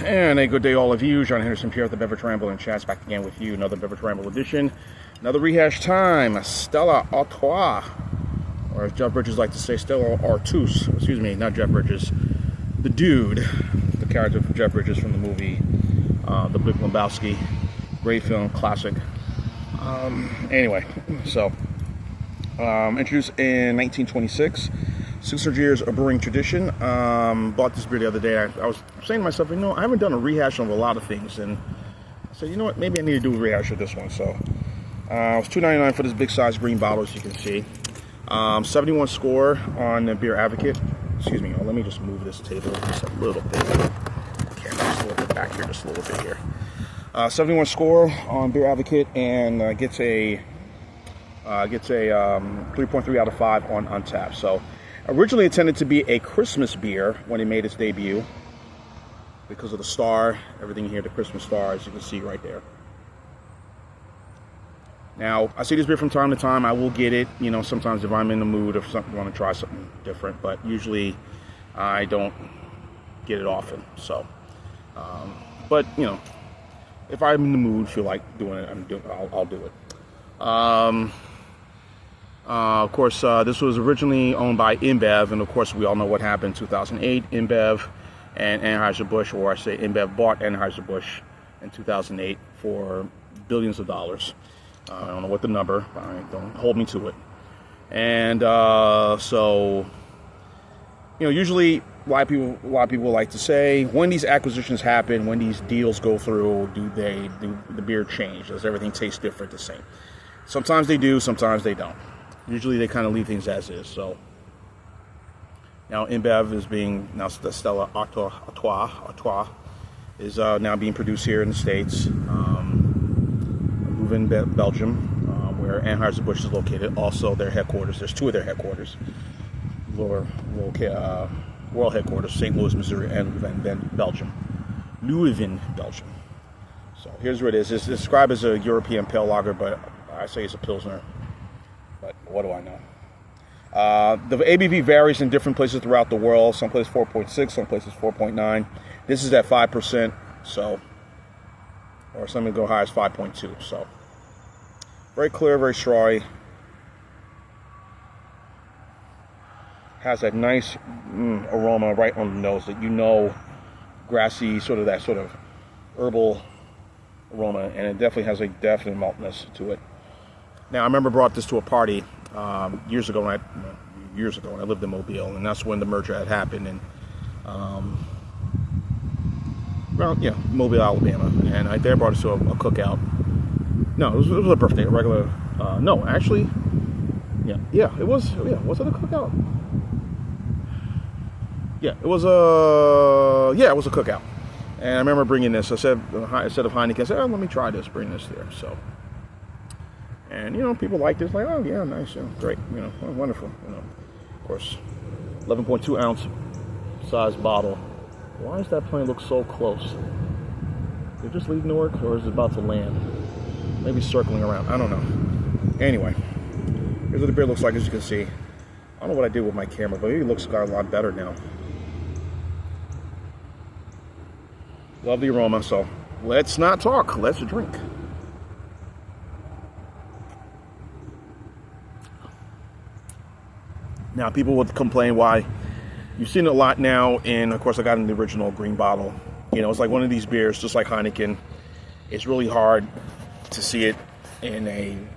And a good day, all of you. John Henderson here at the Beverage Ramble and Chats back again with you. Another Beverage Ramble edition. Another rehash time. Stella Artois. Or as Jeff Bridges like to say, Stella Artois. Excuse me, not Jeff Bridges. The dude. The character from Jeff Bridges from the movie The Big Lebowski. Great film, classic. Anyway, so introduced in 1926. 600 years of brewing tradition. Bought this beer the other day. I was saying to myself, I haven't done a rehash of a lot of things, and I said, you know what, maybe I need to do a rehash of this one. So it was $2.99 for this big size green bottle, as you can see. 71 score on the Beer Advocate. Excuse me. Let me just move this table just a little bit. Okay, just a little bit back here, just a little bit here. 71 score on Beer Advocate, and gets a 3.3 out of 5 on Untappd. So. Originally intended to be a Christmas beer when it made its debut because of the star, everything here, the Christmas star, as you can see right there. Now, I see this beer from time to time. I will get it, sometimes if I'm in the mood or something, want to try something different, but usually I don't get it often. So, but, if I'm in the mood, feel like doing it, I'll do it. Of course, this was originally owned by InBev, and of course, we all know what happened in 2008. InBev and Anheuser-Busch, or I say InBev bought Anheuser-Busch in 2008 for billions of dollars. I don't know what the number. Don't hold me to it. And so, usually a lot of people like to say, when these acquisitions happen, when these deals go through, do the beer change? Does everything taste different, the same? Sometimes they do, sometimes they don't. Usually they kind of leave things as is. So now InBev is being, now the Stella Artois is now being produced here in the States. Leuven, Belgium, where Anheuser-Busch is located. Also their headquarters, there's two of their headquarters. World headquarters, St. Louis, Missouri, and Leuven, Belgium. So here's what it is. It's described as a European pale lager, but I say it's a Pilsner. But what do I know? The ABV varies in different places throughout the world. Some places 4.6, some places 4.9. This is at 5%, so, or some go high as 5.2. So, very clear, very strawy. Has that nice aroma right on the nose that grassy, that sort of herbal aroma, and it definitely has a definite maltness to it. Now, I remember I brought this to a party years ago when I lived in Mobile, and that's when the merger had happened, and Mobile, Alabama, and I brought it to a cookout. No, it was a birthday, a regular. No, actually, it was. Yeah, was it a cookout? Yeah, it was a cookout, and I remember bringing this. I said instead of Heineken, I said, let me try this. Bring this there. So. And, people like this, like, oh, yeah, nice, great, wonderful, Of course, 11.2 ounce size bottle. Why does that plane look so close? Did it just leave Newark, or is it about to land? Maybe circling around, I don't know. Anyway, here's what the beer looks like, as you can see. I don't know what I did with my camera, but maybe it looks got a lot better now. Love the aroma, so let's not talk, let's drink. Now, people would complain why you've seen it a lot now, and of course, I got in the original green bottle. It's like one of these beers, just like Heineken. It's really hard to see it in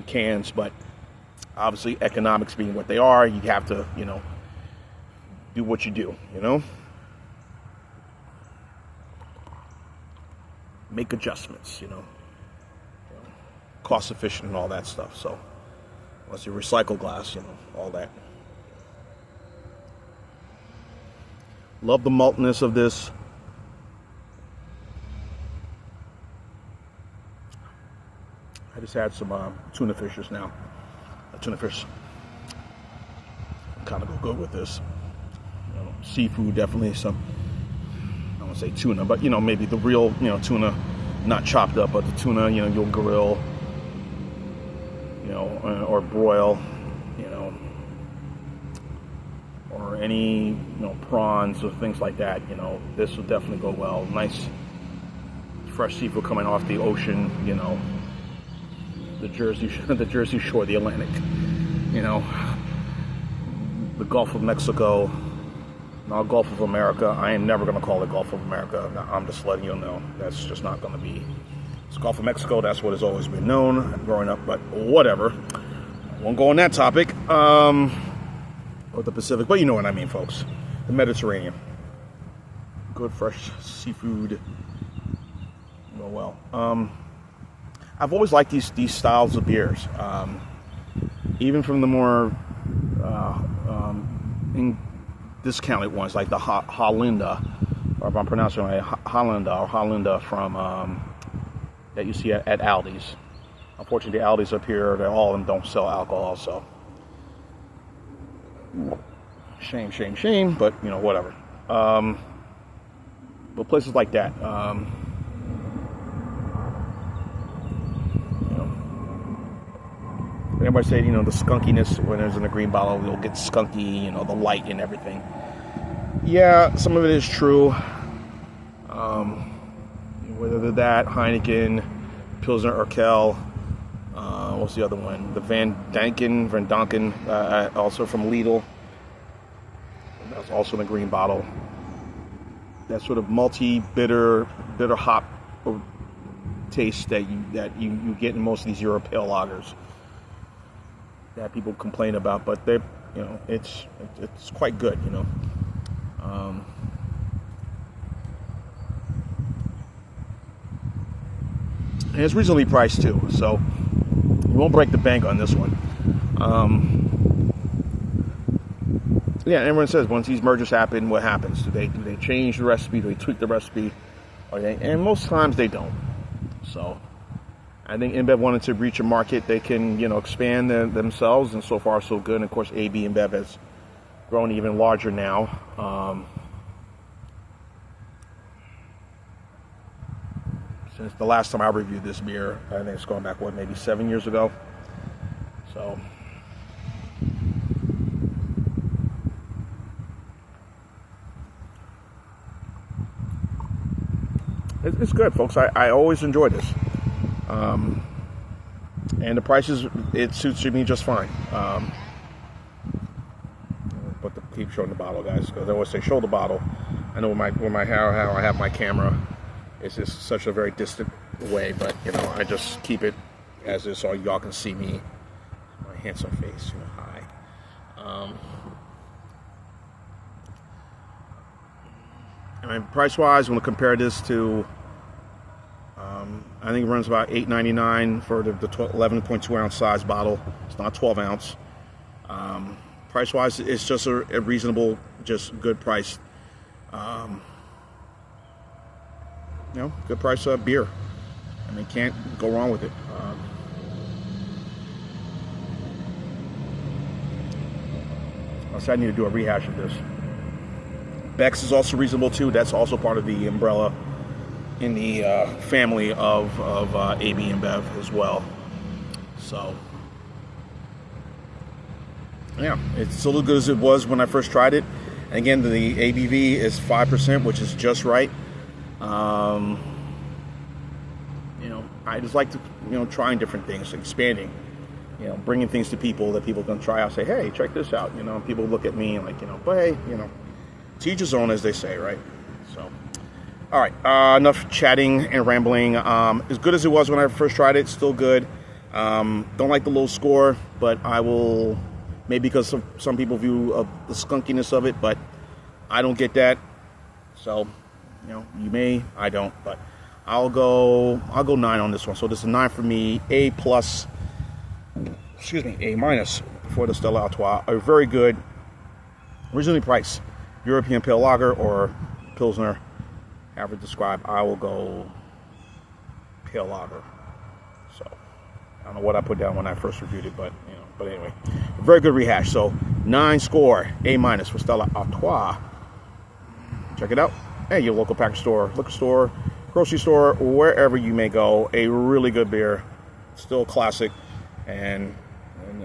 cans, but obviously, economics being what they are, you have to, do what you do, make adjustments, cost efficient and all that stuff. So, unless you recycle glass, all that. Love the maltiness of this. I just had some tuna fish just now. Tuna fish kind of go good with this. Seafood, definitely some, I don't want to say tuna, but maybe the real, tuna, not chopped up, but the tuna, you'll grill, or broil, or any prawns or things like that, this will definitely go well. Nice fresh seafood coming off the ocean, the Jersey Shore, the Atlantic, the Gulf of Mexico, not Gulf of America. I am never going to call it Gulf of America. I'm just letting you know that's just not going to be. It's Gulf of Mexico. That's what has always been known growing up. But whatever. Won't go on that topic. Or the Pacific, but you know what I mean, folks. The Mediterranean. Good fresh seafood. Go well. I've always liked these styles of beers. Even from the more discounted ones, like the Hollanda, or if I'm pronouncing it right, Hollanda from that you see at Aldi's. Unfortunately, the Aldi's up here, all of them don't sell alcohol, so shame, but whatever. But places like that, everybody say, the skunkiness when there's in a green bottle, it'll get skunky, the light and everything. Yeah, some of it is true. Whether they're that, Heineken, Pilsner, Urquell, what's the other one? The Van Donken, also from Lidl. That's also in a green bottle. That sort of malty, bitter hop taste that you get in most of these Euro pale lagers that people complain about, but they, it's quite good, and it's reasonably priced too, so you won't break the bank on this one. Yeah, everyone says once these mergers happen, what happens? Do they change the recipe? Do they tweak the recipe? And most times they don't. So I think InBev wanted to reach a market they can, expand themselves, and so far so good. And of course, AB-InBev has grown even larger now. Since the last time I reviewed this beer, I think it's going back, maybe 7 years ago. So it's good, folks. I always enjoy this. And the prices, it suits me just fine. But keep showing the bottle, guys, because I always say show the bottle. I know how I have my camera, it's just such a very distant way, but I just keep it as is so y'all can see me, my handsome face. Hi. And price-wise, when I compare this to, I think it runs about $8.99 for the 11.2 ounce size bottle. It's not 12 ounce. Price-wise, it's just a reasonable, just good price. Good price beer. I mean, can't go wrong with it. I need to do a rehash of this. Beck's is also reasonable too. That's also part of the umbrella in the family of AB-InBev as well. So yeah, it's still as good as it was when I first tried it. And again, the ABV is 5%, which is just right. I just like to trying different things, expanding, bringing things to people that people can try out. Say, hey, check this out. People look at me like, but hey, to each his own, as they say, right? So, all right, enough chatting and rambling. As good as it was when I first tried it, still good. Don't like the low score, but I will, maybe because some people view the skunkiness of it, but I don't get that. So, you may, I don't, but I'll go 9 on this one. So this is a 9 for me. A minus for the Stella Artois. A very good, reasonably priced European pale lager or Pilsner, however described. I will go pale lager. So I don't know what I put down when I first reviewed it, but but anyway, a very good rehash. So 9 score, A minus for Stella Artois. Check it out. Hey, your local package store, liquor store, grocery store, wherever you may go. A really good beer, still a classic, and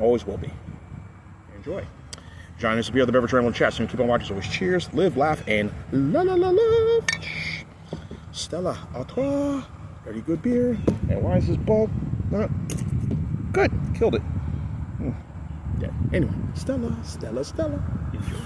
always will be. Enjoy. John Henderson Pierre, the Beverage Ramble chat. So keep on watching. So always cheers, live, laugh, and love. Stella Artois, very good beer. And why is this bulb not good? Killed it. Yeah. Anyway, Stella. Enjoy.